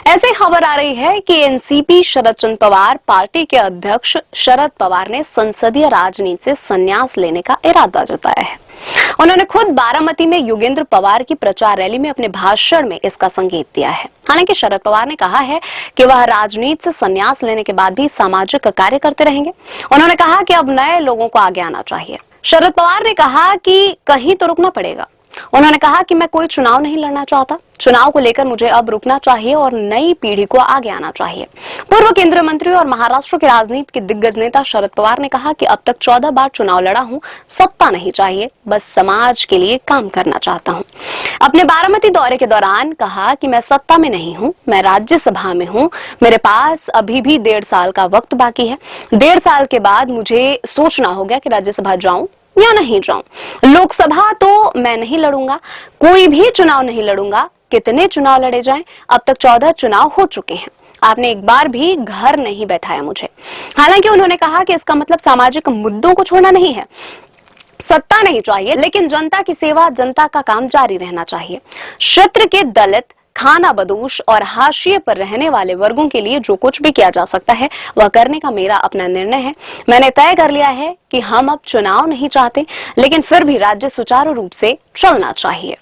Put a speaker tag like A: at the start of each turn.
A: ऐसे खबर आ रही है कि एनसीपी शरद चंद्र पवार पार्टी के अध्यक्ष शरद पवार ने संसदीय राजनीति से संन्यास लेने का इरादा जताया है। उन्होंने खुद बारामती में योगेंद्र पवार की प्रचार रैली में अपने भाषण में इसका संकेत दिया है। हालांकि शरद पवार ने कहा है कि वह राजनीति से संन्यास लेने के बाद भी सामाजिक कार्य करते रहेंगे। उन्होंने कहा कि अब नए लोगों को आगे आना चाहिए। शरद पवार ने कहा कि कहीं तो रुकना पड़ेगा। उन्होंने कहा कि मैं कोई चुनाव नहीं लड़ना चाहता, चुनाव को लेकर मुझे अब रुकना चाहिए और नई पीढ़ी को आगे आना चाहिए। पूर्व केंद्रीय मंत्री और महाराष्ट्र के राजनीति के दिग्गज नेता शरद पवार ने कहा कि अब तक 14 बार चुनाव लड़ा हूं, सत्ता नहीं चाहिए, बस समाज के लिए काम करना चाहता हूं। अपने बारामती दौरे के दौरान कहा कि मैं सत्ता में नहीं हूं, मैं राज्यसभा में हूं, मेरे पास अभी भी 1.5 साल का वक्त बाकी है। 1.5 साल के बाद मुझे सोचना होगा कि राज्यसभा जाऊं या नहीं जाऊं। लोकसभा तो मैं नहीं लड़ूंगा, कोई भी चुनाव नहीं लड़ूंगा। कितने चुनाव लड़े जाएं, अब तक 14 चुनाव हो चुके हैं। आपने एक बार भी घर नहीं बैठाया मुझे। हालांकि उन्होंने कहा कि इसका मतलब सामाजिक मुद्दों को छोड़ना नहीं है। सत्ता नहीं चाहिए, लेकिन जनता की सेवा, जनता का काम जारी रहना चाहिए। क्षेत्र के दलित, खाना बदोश और हाशिए पर रहने वाले वर्गों के लिए जो कुछ भी किया जा सकता है वह करने का मेरा अपना निर्णय है। मैंने तय कर लिया है कि हम अब चुनाव नहीं चाहते, लेकिन फिर भी राज्य सुचारू रूप से चलना चाहिए।